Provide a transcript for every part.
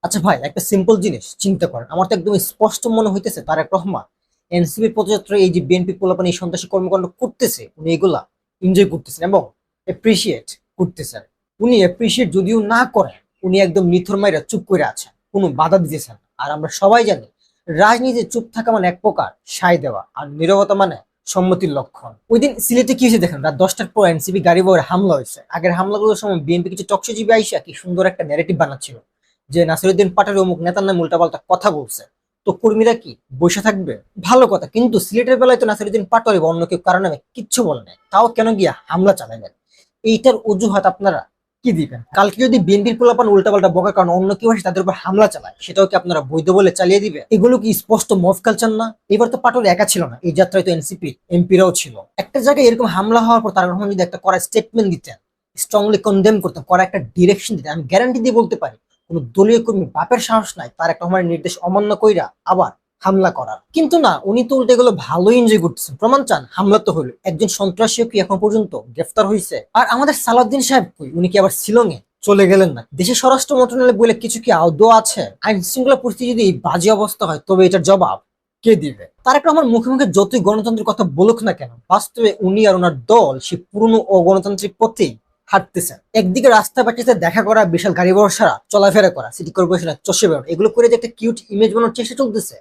আচ্ছা ভাই, একটা সিম্পল জিনিস চিন্তা করেন। আমার তো একদম স্পষ্ট মনে হইতেছে তারেক রহমান এনসিপির পদযাত্রা এই যে বিএনপি পোলাপান এই সন্ত্রাসী কর্মকাণ্ড করতেছে, উনি এগুলা এনজয় করতেছেন এবং এপ্রিসিয়েট করতেছেন। উনি এপ্রিসিয়েট যদিও না করেন, উনি একদম নিথর মাইরা চুপ করে আছেন, কোনো বাধা দিতেছেন না। আর আমরা সবাই জানি রাজনীতিতে চুপ থাকা মানে এক প্রকার সায় দেওয়া, আর নীরবতা মানে সম্মতির লক্ষণ। ওই দিন সিলেটে কি হয়েছে দেখেন, রাত 10টার পর এনসিপি গাড়ি বয়ে হামলা হয়েছে। আগের হামলাগুলোর সময় বিএনপি কিছু চকশজীবী আইসা কি সুন্দর একটা ন্যারেটিভ বানাচ্ছিল যে নাসিরুদ্দিন পাটোয়ারি অমুক নেতার নামে উল্টাপাল্টা কথা বলছে, তো কর্মীরা কি বসে থাকবে? ভালো কথা, কিন্তু সিলেটের বেলায় তো নাসিরুদ্দিন পাটোয়ারি বা অন্য কেউ কারো নামে কিচ্ছু বলে নাই, তাও কেন গিয়া হামলা চালাইলেন? এইটার অজুহাত আপনারা কি দিবেন? কালকে যদি বিএনপির পোলাপান উল্টাপাল্টা বকার কারণে অন্য কেউ আসে তাদের উপর হামলা চালায়, সেটাও কি আপনারা বৈধ বলে চালিয়ে দিবে? এগুলো কি স্পষ্ট মফ কালচার না? এবার তো পাটোয়ারি একা ছিল না, এই যাত্রায় তো এনসিপি এমপিরাও ছিল। একটা জায়গায় এরকম হামলা হওয়ার পর তারা রহমান যদি একটা কড়া স্টেটমেন্ট দিতেন, স্ট্রংলি কন্ডেম করতেন, করা একটা ডিরেকশন দিতেন, আমি গ্যারান্টি দিয়ে বলতে পারি কোন দলীয় কর্মী বাপের সাহস নাই তারেক রহমানের নির্দেশ অমান্য কইরা আবার হামলা করার। কিন্তু না, উনি তো উল্টে এগুলো ভালোই এনজয় করতেছেন। প্রমাণ চান? হামলা তো হলো, একজন সন্ত্রাসীও কি এখন পর্যন্ত গ্রেফতার হয়েছে? আর আমাদের সালাউদ্দিন সাহেব কই? উনি কি আবার শিলংয়ে চলে গেলেন? না দেশের স্বরাষ্ট্র মন্ত্রণালয় বলে কিছু কি আদৌ আছে? আইন শৃঙ্খলা পরিস্থিতি যদি এই বাজে অবস্থা হয়, তবে এটার জবাব কে দিবে? তারেক রহমান মুখে মুখে যতই গণতন্ত্রের কথা বলুক না কেন, বাস্তবে উনি আর ওনার দল সে পুরনো অগণতান্ত্রিক পথেই হাঁটতেছেন। একদিকে রাস্তা পাঠিয়ে দেখা করা, বিশাল গাড়ি বর্ষা চলাফেরা করা, সিটি কর্পোরেশনের চষে বেড়ানো, এগুলো করে যে একটা কিউট ইমেজ বানানোর চেষ্টা চলতেছে।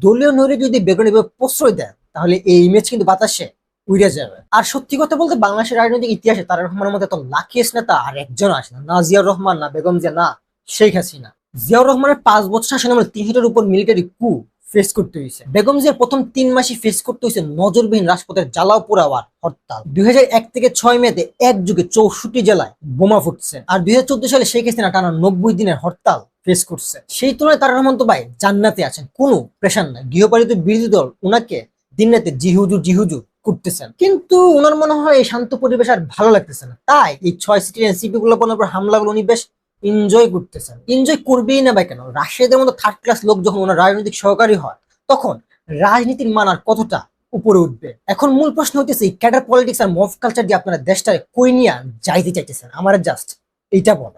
দলীয় নইলে যদি বেগুনি প্রশ্রয় দেন, তাহলে এই ইমেজ কিন্তু বাতাসে উড়ে যাবে। আর সত্যি কথা বলতে, বাংলাদেশের রাজনৈতিক ইতিহাসে তারেক রহমানের মধ্যে এত লাখিয়েস নেতা আর একজন আসে না। না জিয়াউর রহমান, না বেগম জিয়া, না শেখ হাসিনা। জিয়াউর রহমানের 5 বছর শাসনে আমরা 300টার উপর মিলিটারি কু ফেস করতে হয়েছে। বেগম জিয়ার প্রথম 3 মাসই ফেস করতে হয়েছে নজরবিহীন রাজপথের জ্বালাও পোড়াওয়ার হরতাল। 2001 থেকে 6 মেতে এক যুগে 64 জেলায় বোমা ফুটছে। আর 2014 সালে শেখ হাসিনা টানা 90 দিনের হরতাল ফেস করছে। সেই তুলনায় তারেক রহমান তো ভাই জান্নাতে আছেন, কোনো প্রেশার নাই। গৃহপালিত বিরোধী দল উনাকে দিন রাতে জিহুজুর জিহুজুর করতেছেন, কিন্তু ওনার মনে হয় এই শান্ত পরিবেশ আর ভালো লাগতেছে না। তাই এই 6 সিটির এনসিপি গুলো উপর হামলাগুলো উনি বেশ এনজয় করতেছেন। এনজয় করবেই না ভাই কেন? রাশিয়াদের মতো থার্ড ক্লাস লোক যখন ওনার রাজনৈতিক সহকারী হয়, তখন রাজনীতির মান আর কতটা উপরে উঠবে? এখন মূল প্রশ্ন হইতেছে, ক্যাডার পলিটিক্স আর মফ কালচার দিয়ে আপনারা দেশটারে কই নিয়ে যাইতে চাইতেছেন? আমার জাস্ট এইটা বলে।